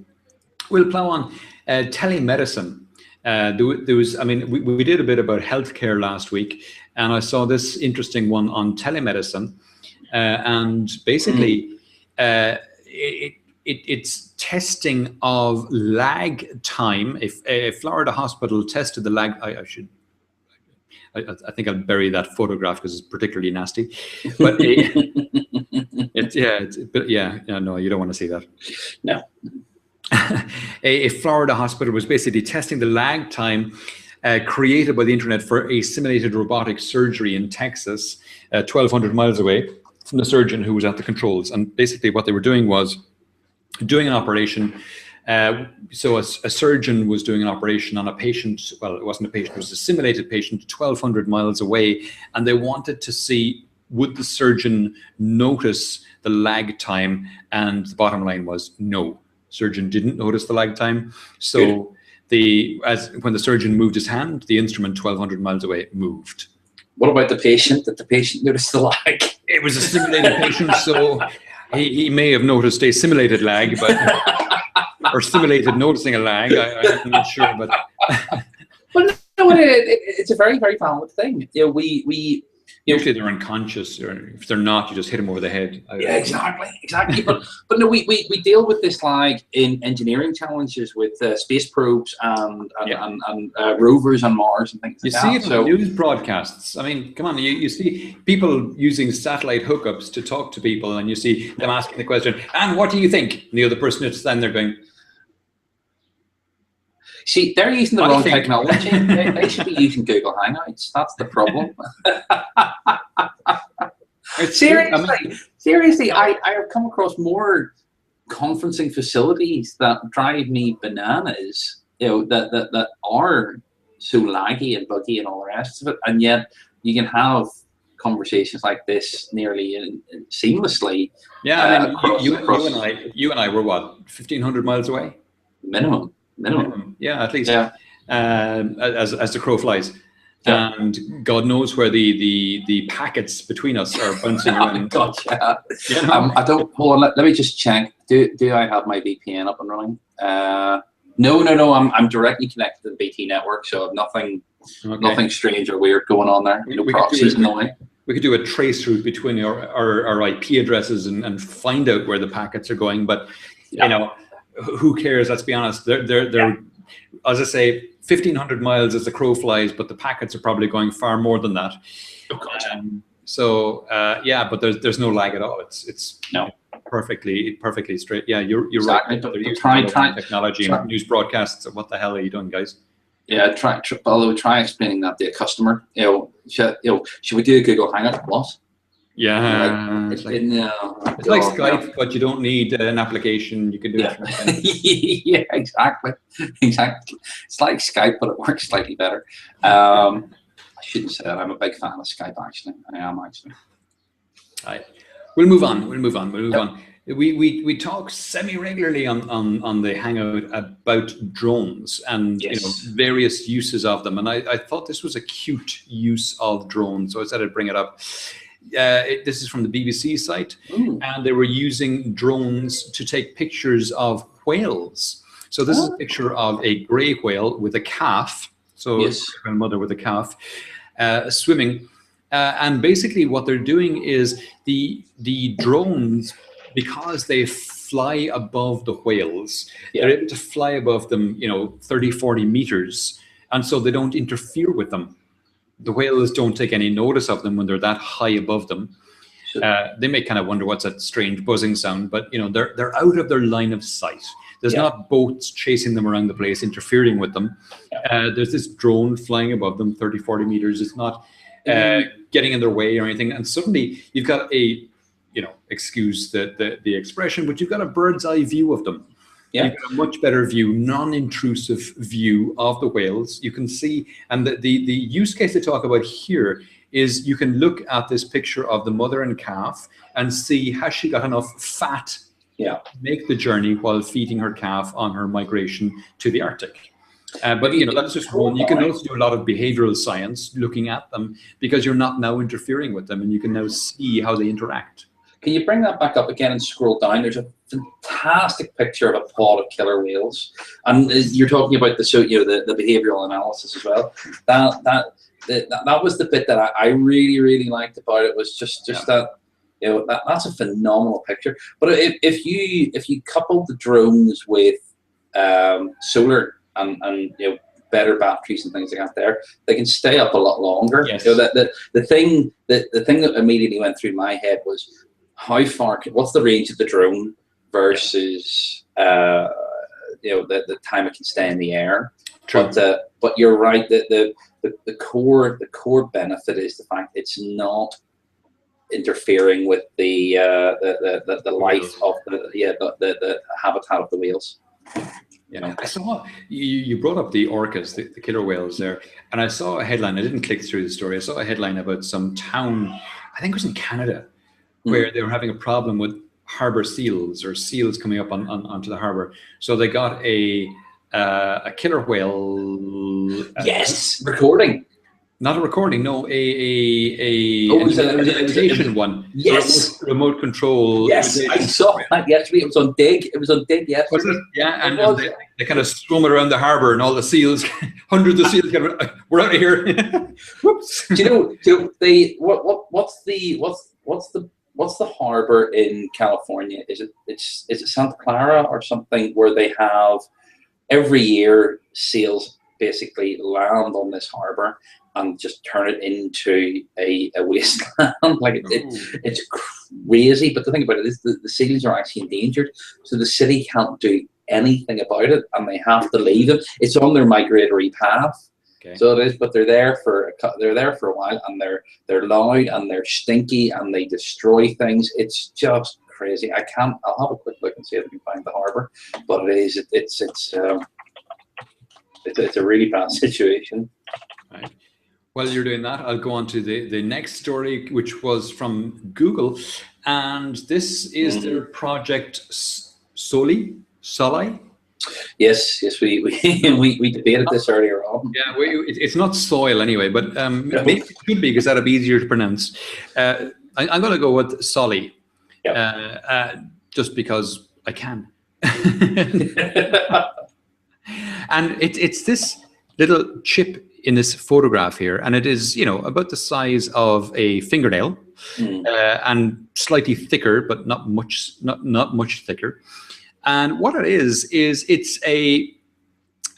We'll plow on. Telemedicine. There was, I mean, we did a bit about healthcare last week, and I saw this interesting one on telemedicine. And basically, it's testing of lag time. If a Florida hospital tested the lag, I think I'll bury that photograph because it's particularly nasty. But no, you don't want to see that. No. A Florida hospital was basically testing the lag time created by the internet for a simulated robotic surgery in Texas, 1,200 miles away from the surgeon who was at the controls. And basically what they were doing was doing an operation. So a surgeon was doing an operation on a patient. Well, it wasn't a patient, it was a simulated patient 1,200 miles away. And they wanted to see, would the surgeon notice the lag time? And the bottom line was no. Surgeon didn't notice the lag time. So when the surgeon moved his hand, the instrument 1,200 miles away moved. What about the patient? Did the patient notice the lag? It was a simulated patient, so he may have noticed a simulated lag, but or simulated noticing a lag. I'm not sure, but well, no, it's a very, very valid thing. You know, we usually they're unconscious, or if they're not, you just hit them over the head. Yeah, exactly. but no, we deal with this lag in engineering challenges with space probes and rovers on Mars and things like that. You see it in news broadcasts. I mean, come on, you see people using satellite hookups to talk to people, and you see them asking the question, and what do you think? And the other person is standing there going, see, they're using the wrong technology. They should be using Google Hangouts. That's the problem. Seriously, I have come across more conferencing facilities that drive me bananas. You know, that are so laggy and buggy and all the rest of it, and yet you can have conversations like this nearly seamlessly. Yeah, I mean, you and I were what, 1,500 miles away? Minimum. Yeah, at least. Yeah. As the crow flies. Yeah. And God knows where the packets between us are bouncing around. God, yeah. You know? I don't. Hold on. Let me just check. Do I have my VPN up and running? No. I'm directly connected to the BT network, so I have nothing strange or weird going on there. No proxies in the way. We could do a trace route between our IP addresses and find out where the packets are going. But you know, who cares? Let's be honest. They're as I say, 1,500 miles as the crow flies, but the packets are probably going far more than that. Oh, God. But there's no lag at all. It's perfectly straight. Yeah, you're exactly. Right. They're using technology and news broadcasts. What the hell are you doing, guys? Yeah, try explaining that to a customer. Should we do a Google Hangout Plus? Yeah, it's like Skype, but you don't need an application. You can do it. Yeah, exactly. It's like Skype, but it works slightly better. I shouldn't say that. I'm a big fan of Skype, actually. I am, actually. We'll move on. We talk semi-regularly on the Hangout about drones and various uses of them. And I thought this was a cute use of drones, so I said I'd bring it up. This is from the BBC site, and they were using drones to take pictures of whales. So this is a picture of a grey whale with a calf. So Yes. a mother with a calf swimming. And basically what they're doing is the drones, because they fly above the whales, they're able to fly above them, 30, 40 meters. And so they don't interfere with them. The whales don't take any notice of them when they're that high above them. They may kind of wonder what's that strange buzzing sound, but they're out of their line of sight. There's not boats chasing them around the place, interfering with them. There's this drone flying above them, 30, 40 meters. It's not getting in their way or anything. And suddenly you've got a, excuse the expression, but you've got a bird's eye view of them. You've got a much better view, non-intrusive view of the whales. You can see, and the use case they talk about here is you can look at this picture of the mother and calf and see, has she got enough fat to make the journey while feeding her calf on her migration to the Arctic. But that's just one. You can also do a lot of behavioral science looking at them, because you're not now interfering with them, and you can now see how they interact. Can you bring that back up again and scroll down? There's a fantastic picture of a pod of killer whales, and you're talking about the behavioral analysis as well. That was the bit that I really, really liked about it, was just that. That's a phenomenal picture. But if you couple the drones with solar and better batteries and things like that, there they can stay up a lot longer. Yes. The thing that immediately went through my head was, how far? What's the range of the drone versus the time it can stay in the air? True. But you're right. The core benefit is the fact it's not interfering with the life of the habitat of the whales. I saw you brought up the orcas, the killer whales there, and I saw a headline. I didn't click through the story. I saw a headline about some town, I think it was in Canada, where they were having a problem with harbor seals, or seals coming up onto the harbor. So they got a killer whale. Recording. Not a recording, no, an imitation one. Yes. Remote control. Yes, I saw that yesterday. It was on Dig. It was on Dig yesterday. Was it? Yeah, and they kind of swum it around the harbour, and all the seals, hundreds of seals, we're out of here. Whoops. What's the harbour in California? Is it Santa Clara or something, where they have every year seals basically land on this harbour and just turn it into a wasteland? It's crazy. But the thing about it is the seals are actually endangered, so the city can't do anything about it, and they have to leave them. It's on their migratory path. Okay. So it is, but they're there for a while, and they're loud and they're stinky and they destroy things. It's just crazy. I'll have a quick look and see if I can find the harbour, but it's a really bad situation. Right. While you're doing that, I'll go on to the next story, which was from Google, and this is their project Soli. Yes, we debated this earlier on. Yeah, it's not soil anyway, but maybe it could be, because that'd be easier to pronounce. I'm going to go with Soli, just because I can. And it's this little chip in this photograph here, and it is about the size of a fingernail, and slightly thicker, but not much thicker. And what it is it's a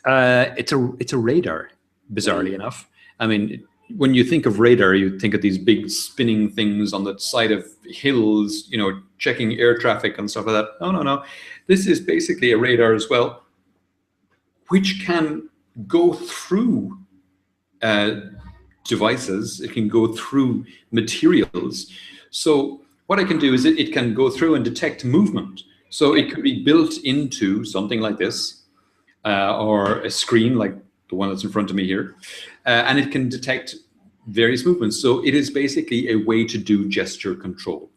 radar, bizarrely enough. I mean, when you think of radar, you think of these big spinning things on the side of hills, checking air traffic and stuff like that. No. This is basically a radar as well, which can go through devices. It can go through materials. So what it can do is it can go through and detect movement. So it could be built into something like this, or a screen like the one that's in front of me here, and it can detect various movements. So it is basically a way to do gesture control.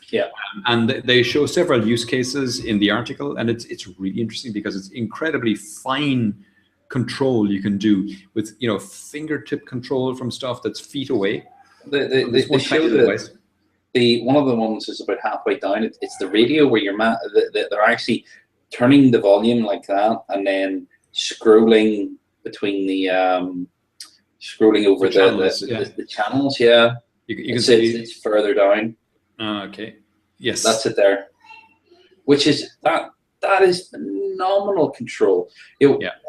Yeah. And they show several use cases in the article, and it's really interesting because it's incredibly fine control you can do with fingertip control from stuff that's feet away. They show one of the ones is about halfway down. It's the radio where they're actually turning the volume like that, and then scrolling between the scrolling over the channels. Yeah, you can see it's further down. Okay. Yes, that's it there. Which is that is phenomenal control.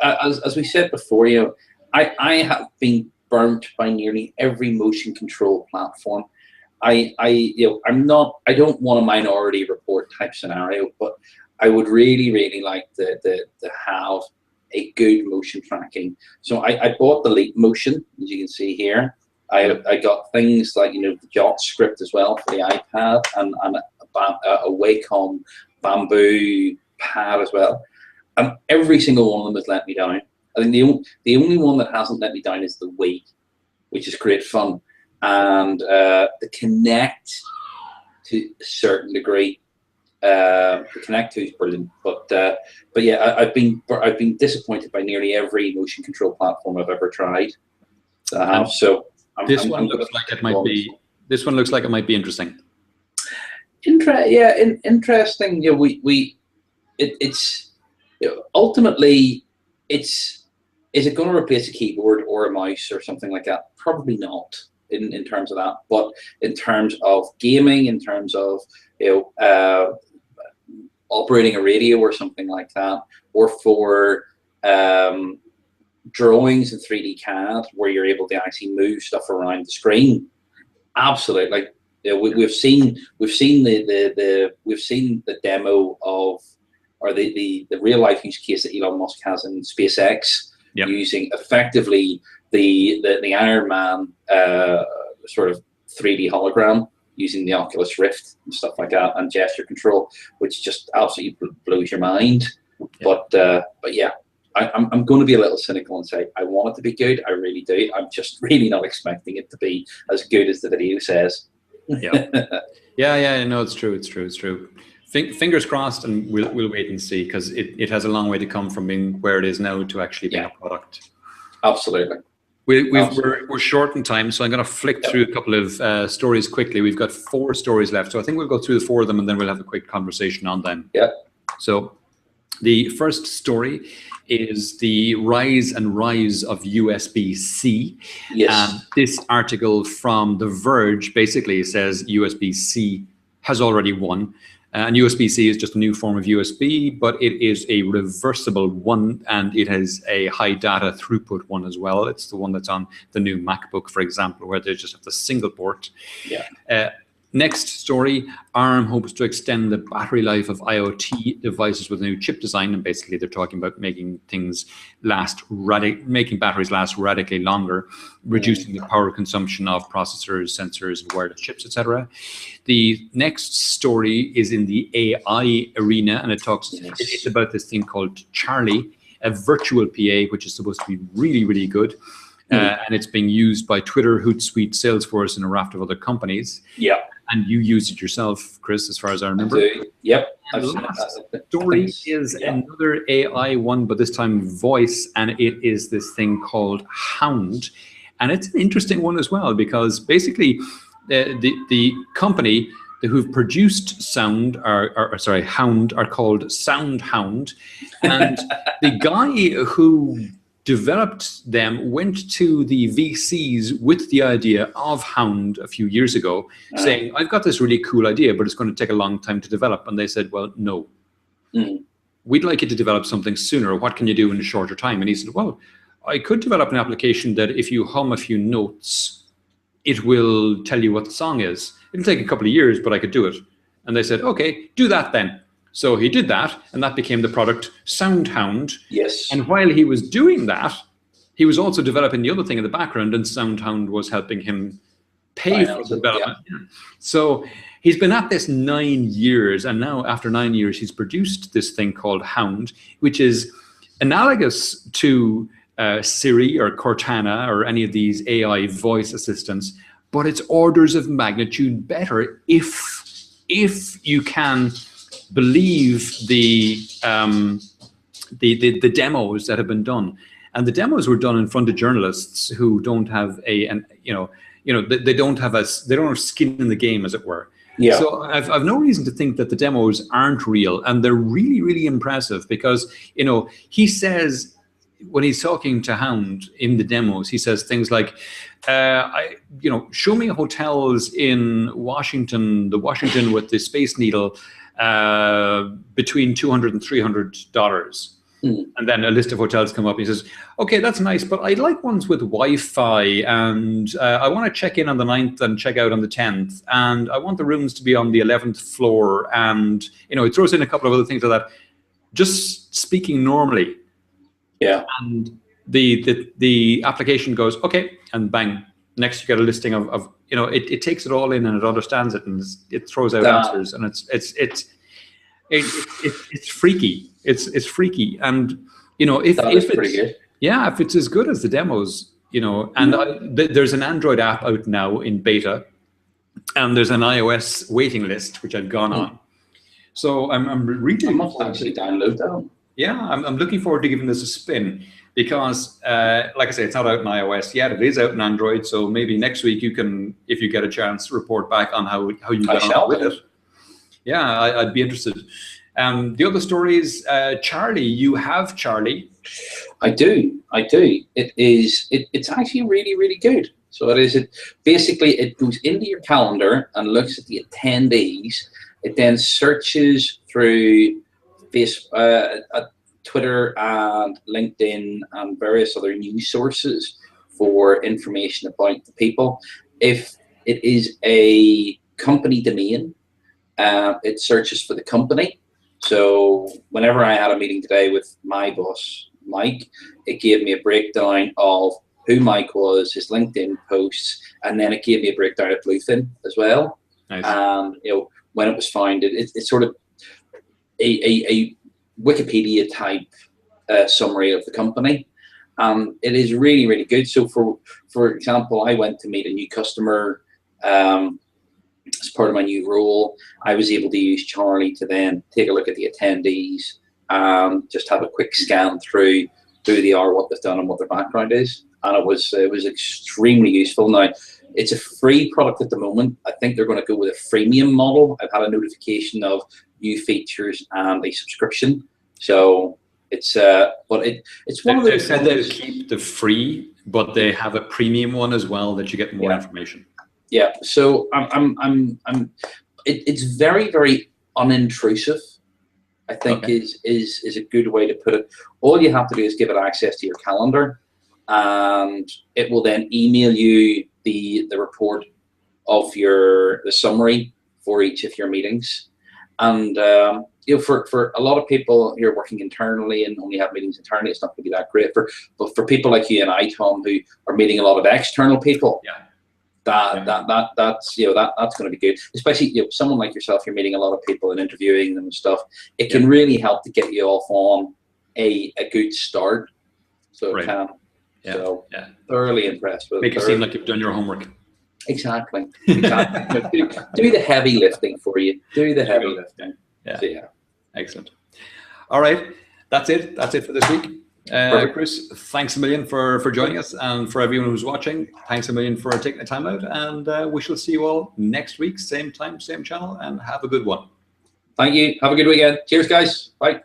As we said before, I have been burnt by nearly every motion control platform. I don't want a Minority Report type scenario, but I would really like to have a good motion tracking. So I bought the Leap Motion, as you can see here. I got things like the Jot script as well for the iPad, and a Wacom bamboo pad as well. And every single one of them has let me down. I think the only one that hasn't let me down is the Wii, which is great fun. And the Connect, to a certain degree, the Connect 2 is brilliant. But yeah, I've been disappointed by nearly every motion control platform I've ever tried. So this one looks like it might be. This one looks like it might be interesting. Interesting. It's ultimately is it going to replace a keyboard or a mouse or something like that? Probably not in terms of that, but in terms of gaming, in terms of operating a radio or something like that, or for drawings in 3D CAD where you're able to actually move stuff around the screen. Absolutely. We've seen the demo of, or the real life use case that Elon Musk has in SpaceX, using effectively the Iron Man sort of 3D hologram, using the Oculus Rift and stuff like that, and gesture control, which just absolutely blows your mind. But yeah, I'm going to be a little cynical and say I want it to be good. I really do. I'm just really not expecting it to be as good as the video says. Yeah. No, it's true. Fingers crossed, and we'll wait and see, because it has a long way to come from being where it is now to actually being a product. Absolutely. We're short in time, so I'm going to flick through a couple of stories quickly. We've got 4 stories left, so I think we'll go through the 4 of them, and then we'll have a quick conversation on them. Yeah. So the first story is the rise of USB-C. Yes. This article from The Verge basically says USB-C has already won. And USB-C is just a new form of USB, but it is a reversible one, and it has a high data throughput one as well. It's the one that's on the new MacBook, for example, where they just have the single port. Yeah. Next story, ARM hopes to extend the battery life of IoT devices with a new chip design, and basically they're talking about making batteries last radically longer, reducing the power consumption of processors, sensors, and wireless chips, etc. The next story is in the AI arena, and it's about this thing called Charlie, a virtual PA, which is supposed to be really, really good. And it's being used by Twitter, Hootsuite, Salesforce, and a raft of other companies. Yeah. And you use it yourself, Chris, as far as I remember. I do. Yep. The last story is another AI one, but this time voice, and it is this thing called Hound. And it's an interesting one as well, because basically the company who've produced Hound are called SoundHound. And the guy who developed them went to the VCs with the idea of Hound a few years ago, saying, I've got this really cool idea, but it's going to take a long time to develop. And they said, well, no, we'd like you to develop something sooner. What can you do in a shorter time? And he said, well, I could develop an application that if you hum a few notes, it will tell you what the song is. It'll take a couple of years, but I could do it. And they said, okay, do that then. So he did that, and that became the product SoundHound. Yes. And while he was doing that, he was also developing the other thing in the background, and SoundHound was helping him pay for the development. Yeah. So he's been at this 9 years, and now after 9 years, he's produced this thing called Hound, which is analogous to Siri or Cortana or any of these AI voice assistants, but it's orders of magnitude better if you can believe the demos that have been done. And the demos were done in front of journalists who don't have they don't have skin in the game, as it were. Yeah. So I've no reason to think that the demos aren't real, and they're really, really impressive because, he says when he's talking to Hound in the demos, he says things like, show me hotels in Washington, the Washington with the Space Needle, between $200 and $300. And then a list of hotels come up. He says, okay, that's nice, but I'd like ones with Wi-Fi, and I want to check in on the 9th and check out on the 10th, and I want the rooms to be on the 11th floor, and he throws in a couple of other things like that, just speaking normally. Yeah. And the application goes, okay, and bang, next you get a listing of it takes it all in, and it understands it, and it throws out answers, and it's freaky. It's freaky, and if it's pretty good. Yeah, if it's as good as the demos, and there's an Android app out now in beta, and there's an iOS waiting list which I've gone on. So I'm really. I must actually download that. Yeah, I'm looking forward to giving this a spin because, like I say, it's not out in iOS yet. It is out in Android, so maybe next week you can, if you get a chance, report back on how you get on with it. Yeah, I'd be interested. The other story is Charlie. You have Charlie. I do. It's actually really, really good. So basically it goes into your calendar and looks at the attendees. It then searches through Twitter and LinkedIn and various other news sources for information about the people. If it is a company domain, it searches for the company. So whenever I had a meeting today with my boss, Mike, it gave me a breakdown of who Mike was, his LinkedIn posts, and then it gave me a breakdown of Bluefin as well. Nice. And when it was founded, it's sort of a Wikipedia type summary of the company. It is really, really good. So for example, I went to meet a new customer as part of my new role. I was able to use Charlie to then take a look at the attendees and just have a quick scan through who they are, what they've done, and what their background is. And it was extremely useful. Now, it's a free product at the moment. I think they're going to go with a freemium model. I've had a notification of new features and a subscription. So it's but it's one of those. They said they'll keep the free, but they have a premium one as well that you get more information. Yeah. So it's very, very unintrusive, I think is a good way to put it. All you have to do is give it access to your calendar, and it will then email you the report of the summary for each of your meetings. And for a lot of people who are working internally and only have meetings internally, it's not going to be that great. But for people like you and I, Tom, who are meeting a lot of external people, that's going to be good. Especially someone like yourself, you're meeting a lot of people and interviewing them and stuff. It can really help to get you off on a good start. So it can. Yeah. So thoroughly impressed with it. Make it seem like you've done your homework. Exactly. do the heavy lifting for you. Do the heavy lifting. Yeah. So, yeah. Excellent. All right. That's it. That's it for this week. Chris, thanks a million for joining us, and for everyone who's watching, thanks a million for taking the time out, and we shall see you all next week, same time, same channel, and have a good one. Thank you. Have a good weekend. Cheers, guys. Bye.